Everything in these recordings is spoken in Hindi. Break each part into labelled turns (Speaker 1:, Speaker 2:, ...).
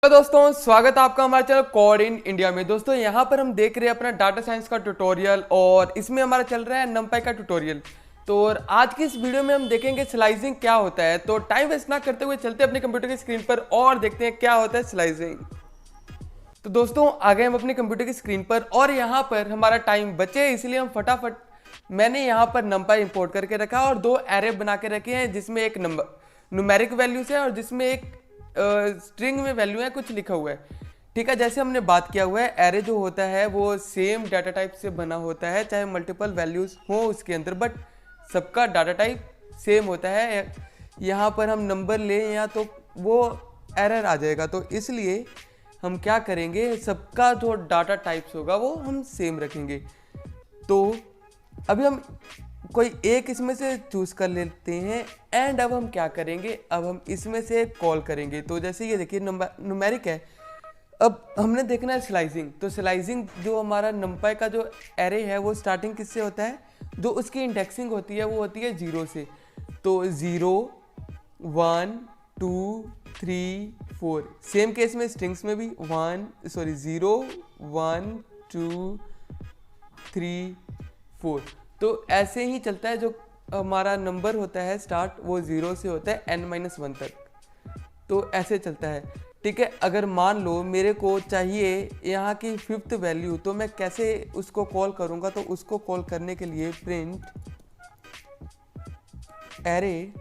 Speaker 1: हेलो दोस्तों, स्वागत है आपका हमारे चैनल कोड इन इंडिया में। दोस्तों यहाँ पर हम देख रहे हैं अपना डाटा साइंस का ट्यूटोरियल और इसमें हमारा चल रहा है नंपाई का ट्यूटोरियल। तो और आज की इस वीडियो में हम देखेंगे स्लाइसिंग क्या होता है। तो टाइम वेस्ट ना करते हुए चलते अपने कंप्यूटर की स्क्रीन पर और देखते हैं क्या होता है स्लाइसिंग। तो दोस्तों आ गए हम अपने कंप्यूटर की स्क्रीन पर और यहाँ पर हमारा टाइम बचे इसलिए हम फटाफट मैंने यहाँ पर नंपाई इंपोर्ट करके रखा और दो एरे बना के रखे हैं जिसमें एक नंबर न्यूमेरिक वैल्यूज है और जिसमें एक स्ट्रिंग में वैल्यू है कुछ लिखा हुआ है। ठीक है, जैसे हमने बात किया हुआ है एरे जो होता है वो सेम डाटा टाइप से बना होता है, चाहे मल्टीपल वैल्यूज हो उसके अंदर, बट सबका डाटा टाइप सेम होता है। यहाँ पर हम नंबर लें या तो वो एरर आ जाएगा, तो इसलिए हम क्या करेंगे सबका जो डाटा टाइप्स होगा वो हम सेम रखेंगे। तो अभी हम कोई एक इसमें से चूज कर लेते हैं एंड अब हम क्या करेंगे, अब हम इसमें से कॉल करेंगे। तो जैसे ये देखिए न्यूमेरिक है, अब हमने देखना है स्लाइसिंग। तो स्लाइसिंग जो हमारा नंपाई का जो एरे है वो स्टार्टिंग किससे होता है, जो उसकी इंडेक्सिंग होती है वो होती है 0 से। तो 0 1 2 3 4, सेम केस में स्ट्रिंग्स में भी 0 1 2 3 4। तो ऐसे ही चलता है, जो हमारा नंबर होता है स्टार्ट वो 0 से होता है n-1 तक। तो ऐसे चलता है। ठीक है, अगर मान लो मेरे को चाहिए यहाँ की 5th वैल्यू, तो मैं कैसे उसको कॉल करूँगा, तो उसको कॉल करने के लिए प्रिंट एरे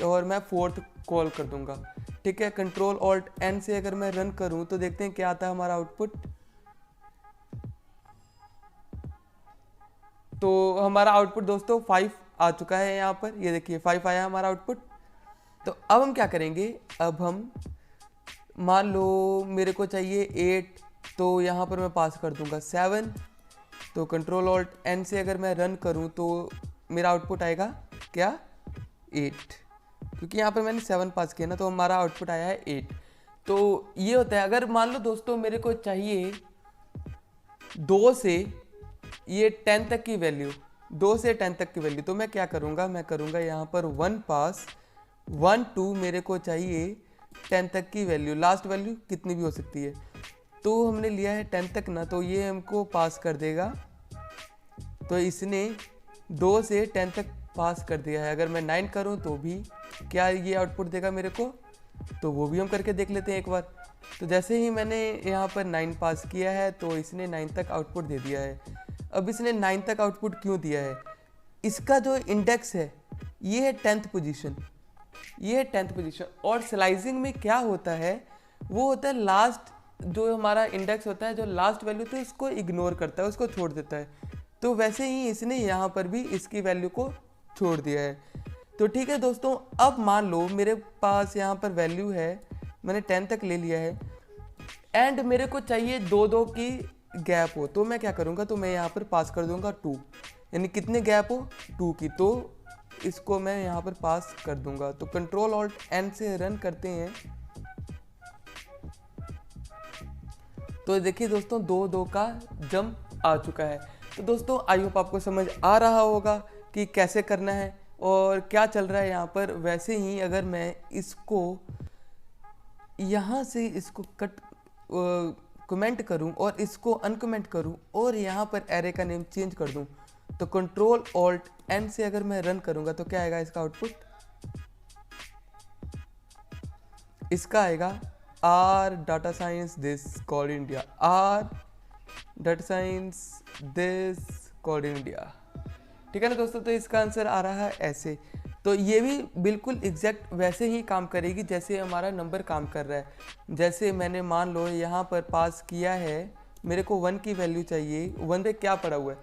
Speaker 1: और मैं 4th कॉल कर दूंगा। ठीक है, कंट्रोल ऑल्ट एन से अगर मैं रन करूँ तो देखते हैं क्या आता है हमारा आउटपुट। तो हमारा आउटपुट दोस्तों 5 आ चुका है, यहाँ पर ये देखिए 5 आया हमारा आउटपुट। तो अब हम क्या करेंगे, अब हम मान लो मेरे को चाहिए 8, तो यहाँ पर मैं पास कर दूंगा 7। तो कंट्रोल ऑल्ट एन से अगर मैं रन करूँ तो मेरा आउटपुट आएगा क्या 8, क्योंकि यहाँ पर मैंने 7 पास किया ना, तो हमारा आउटपुट आया है 8। तो ये होता है। अगर मान लो दोस्तों मेरे को चाहिए 2 से ये 10 तक की वैल्यू, 2 से 10 तक की वैल्यू, तो मैं क्या करूँगा, मैं करूँगा यहाँ पर 1 पास 1 2, मेरे को चाहिए 10 तक की वैल्यू, लास्ट वैल्यू कितनी भी हो सकती है। तो हमने लिया है 10 तक ना, तो ये हमको पास कर देगा। तो इसने 2 से 10 तक पास कर दिया है। अगर मैं 9 करूँ तो भी क्या ये आउटपुट देगा मेरे को, तो वो भी हम करके देख लेते हैं एक बार। तो जैसे ही मैंने यहाँ पर 9 पास किया है तो इसने 9 तक आउटपुट दे दिया है। अब इसने 9 तक आउटपुट क्यों दिया है, इसका जो इंडेक्स है ये है 10th पोजीशन, ये है 10th पोजीशन। और स्लाइसिंग में क्या होता है, वो होता है लास्ट जो हमारा इंडेक्स होता है, जो लास्ट वैल्यू थी उसको इग्नोर करता है, उसको छोड़ देता है। तो वैसे ही इसने यहाँ पर भी इसकी वैल्यू को छोड़ दिया है। तो ठीक है दोस्तों, अब मान लो मेरे पास यहाँ पर वैल्यू है, मैंने 10 तक ले लिया है एंड मेरे को चाहिए 2 की गैप हो, तो मैं क्या करूँगा, तो मैं यहाँ पर पास कर दूंगा 2, यानी कितने गैप हो 2 की, तो इसको मैं यहाँ पर पास कर दूंगा। तो कंट्रोल ऑल्ट एन से रन करते हैं तो देखिए दोस्तों 2 का जंप आ चुका है। तो दोस्तों आई होप आपको समझ आ रहा होगा कि कैसे करना है और क्या चल रहा है यहाँ पर। वैसे ही अगर मैं इसको यहाँ से इसको कट कमेंट करूँ और इसको अनकमेंट करूँ और यहाँ पर एरे का नेम चेंज कर दूँ, तो कंट्रोल ऑल्ट एन से अगर मैं रन करूँगा तो क्या आएगा इसका आउटपुट, इसका आएगा R data science this code India, R data science this code India. ठीक है ना दोस्तों, तो इसका आंसर आ रहा है ऐसे। तो ये भी बिल्कुल एग्जैक्ट वैसे ही काम करेगी जैसे हमारा नंबर काम कर रहा है। जैसे मैंने मान लो यहाँ पर पास किया है, मेरे को 1 की वैल्यू चाहिए, 1 पे क्या पड़ा हुआ है,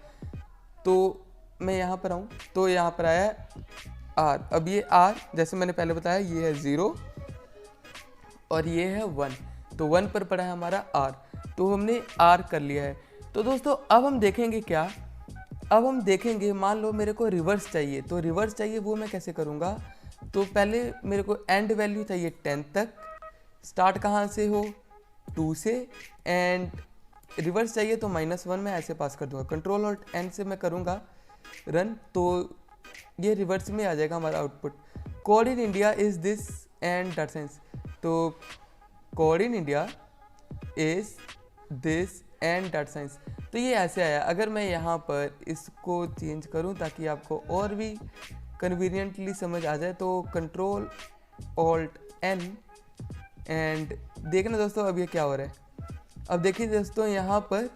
Speaker 1: तो मैं यहाँ पर आऊँ तो यहाँ पर आया आर। अब ये आर जैसे मैंने पहले बताया ये है 0 और ये है 1, तो 1 पर पड़ा है हमारा आर, तो हमने आर कर लिया है। तो दोस्तों अब हम देखेंगे क्या, अब हम देखेंगे मान लो मेरे को रिवर्स चाहिए, तो रिवर्स चाहिए वो मैं कैसे करूँगा, तो पहले मेरे को एंड वैल्यू चाहिए 10 तक, स्टार्ट कहाँ से हो 2 से, एंड रिवर्स चाहिए तो -1 में ऐसे पास कर दूंगा। कंट्रोल ऑल्ट एन से मैं करूँगा रन, तो ये रिवर्स में आ जाएगा हमारा output. Code in India is this and data science. तो code in India is this and data science. तो ये ऐसे आया। अगर मैं यहाँ पर इसको चेंज करूँ ताकि आपको और भी कन्वीनियंटली समझ आ जाए, तो कंट्रोल ऑल्ट एन एंड देखना दोस्तों अब ये क्या हो रहा है। अब देखिए दोस्तों यहाँ पर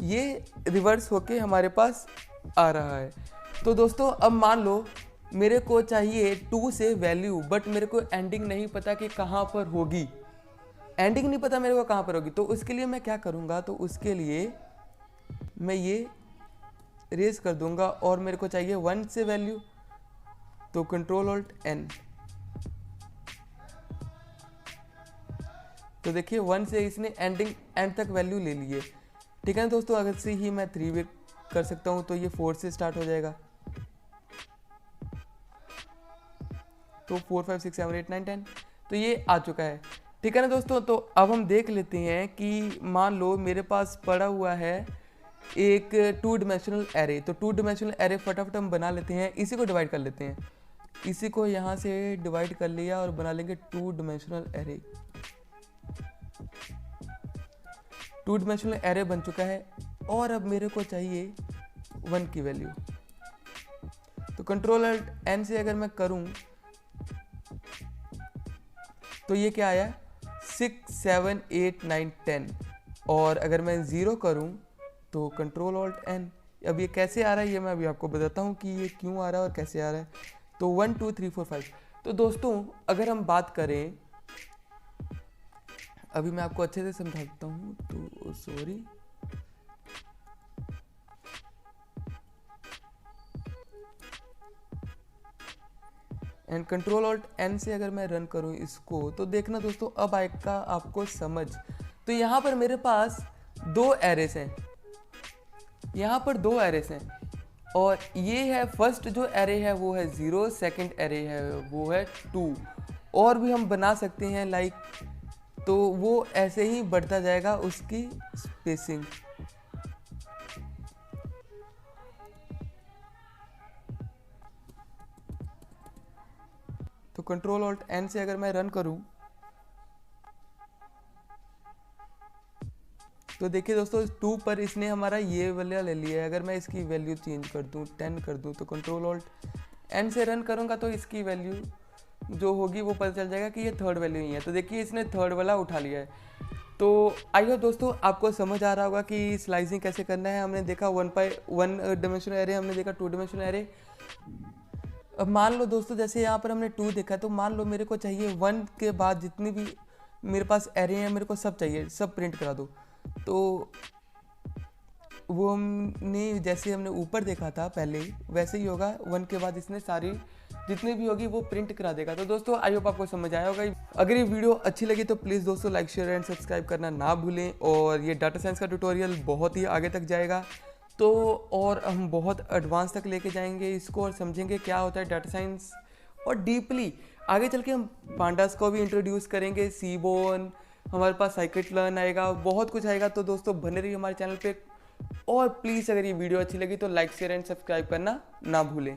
Speaker 1: ये रिवर्स होके हमारे पास आ रहा है। तो दोस्तों अब मान लो मेरे को चाहिए 2 से वैल्यू, बट मेरे को एंडिंग नहीं पता कि कहाँ पर होगी। एंडिंग नहीं पता मेरे को कहाँ पर होगी, तो उसके लिए मैं क्या करूँगा, तो उसके लिए मैं ये रेज कर दूंगा और मेरे को चाहिए 1 से वैल्यू, तो कंट्रोल ऑल्ट एन। तो देखिए 1 से इसने एंड तक वैल्यू ले लिए। ठीक है ना दोस्तों, अगर से ही मैं 3 भी कर सकता हूँ तो ये 4 से स्टार्ट हो जाएगा। तो 4 5 6 7 8 9 10 तो ये आ चुका है। ठीक है ना दोस्तों, तो अब हम देख लेते हैं कि मान लो मेरे पास पड़ा हुआ है एक 2 डिमेंशनल एरे। तो 2 डिमेंशनल एरे फटाफट हम बना लेते हैं। इसी को डिवाइड कर लेते हैं, इसी को यहाँ से डिवाइड कर लिया और बना लेंगे 2 डिमेंशनल एरे। 2 डिमेंशनल एरे बन चुका है और अब मेरे को चाहिए 1 की वैल्यू। तो कंट्रोल ऑल्ट एन से अगर मैं करूं तो ये क्या आया 6 7 8 9 10, और अगर मैं 0 करूं तो कंट्रोल ऑल्ट एन। अब ये कैसे आ रहा है ये मैं अभी आपको बताता हूँ कि ये क्यों आ रहा है और कैसे आ रहा है। तो 1 2 3 4 5। तो दोस्तों अगर हम बात करें, अभी मैं आपको अच्छे से समझाता हूँ, तो sorry, and control alt N से अगर मैं रन करूँ इसको, तो देखना दोस्तों अब आएगा आपको समझ। तो यहाँ पर मेरे पास 2 एरेस हैं, यहाँ पर 2 एरेस हैं, और ये है फर्स्ट जो एरे है वो है 0, सेकंड एरे है वो है 2। और भी हम बना सकते हैं लाइक, तो वो ऐसे ही बढ़ता जाएगा उसकी स्पेसिंग। तो कंट्रोल ऑल्ट एन से अगर मैं रन करूं तो देखिए दोस्तों 2 पर इसने हमारा ये वाला ले लिया है। अगर मैं इसकी वैल्यू चेंज कर दूं 10 कर दूं, तो कंट्रोल ऑल्ट एन से रन करूंगा तो इसकी वैल्यू जो होगी वो पता चल जाएगा कि ये 3rd वैल्यू ही है। तो देखिए इसने 3rd वाला उठा लिया है। तो आई होप दोस्तों आपको समझ आ रहा होगा कि स्लाइसिंग कैसे करना है। हमने देखा 1 डिमेंशनल एरे, हमने देखा 2 डिमेंशनल एरे। अब मान लो दोस्तों जैसे यहाँ पर हमने 2 देखा, तो मान लो मेरे को चाहिए 1 के बाद जितनी भी मेरे पास एरे हैं मेरे को सब चाहिए, सब प्रिंट करा दो। तो वो हमने जैसे हमने ऊपर देखा था पहले वैसे ही होगा, 1 के बाद इसने सारी जितनी भी होगी वो प्रिंट करा देगा। तो दोस्तों आई होप आपको समझ आया होगा। अगर ये वीडियो अच्छी लगी तो प्लीज़ दोस्तों लाइक शेयर एंड सब्सक्राइब करना ना भूलें। और ये डाटा साइंस का ट्यूटोरियल बहुत ही आगे तक जाएगा, तो और हम बहुत एडवांस तक लेके जाएंगे इसको और समझेंगे क्या होता है डाटा साइंस, और डीपली आगे चल के हम पांडास को भी इंट्रोड्यूस करेंगे, सीबोन, हमारे पास साइकिट लर्न आएगा, बहुत कुछ आएगा। तो दोस्तों बने रहिए हमारे चैनल पे, और प्लीज़ अगर ये वीडियो अच्छी लगी तो लाइक शेयर एंड सब्सक्राइब करना ना भूलें।